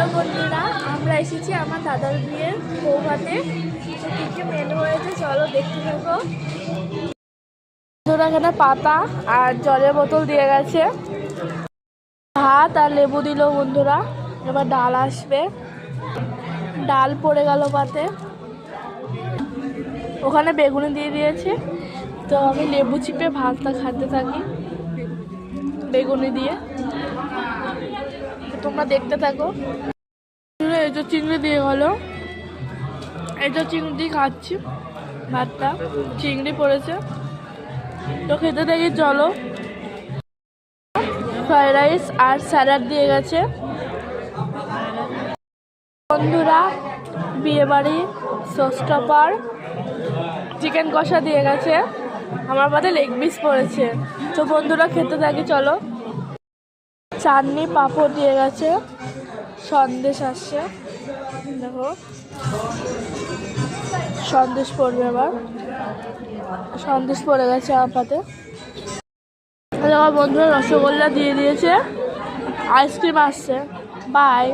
Hello বন্ধুরা, আমরা এসেছি আমার দাদার বিয়ের বৌভাতে। কী কী মেনু হয়েছে চলো দেখতে থাকো। বন্ধুরা এখানে পাতা আর জলের বোতল দিয়ে গেছে, ভাত আর লেবু দিল বন্ধুরা। এবার ডাল আসবে, ডাল পড়ে গেল পাতে, ওখানে বেগুনি দিয়ে দিয়েছে। তো আমি লেবু চিপে ভাতটা খেতে থাকি বেগুনি দিয়ে, তোমরা দেখতে থাকো। এই তো চিংড়ি দিয়ে গেলো, এই তো চিংড়ি খাচ্ছি, ভাতটা চিংড়ি পড়েছে তো খেতে থাকি চলো। ফ্রাইড রাইস আর স্যালাড দিয়ে গেছে বন্ধুরা। বিয়ে বাড়ি সস টপার চিকেন কষা দিয়ে গেছে, আমার পাতে লেগ পিস পড়েছে। তো বন্ধুরা খেতে থাকি চলো। চাটনি পাঁপড় দিয়ে গেছে, সন্দেশ আসছে, দেখো সন্দেশ পড়বে, আবার সন্দেশ পড়ে গেছে আমার পাতে। আমার বন্ধুরা রসগোল্লা দিয়ে দিয়েছে, আইসক্রিম আসছে, বাই।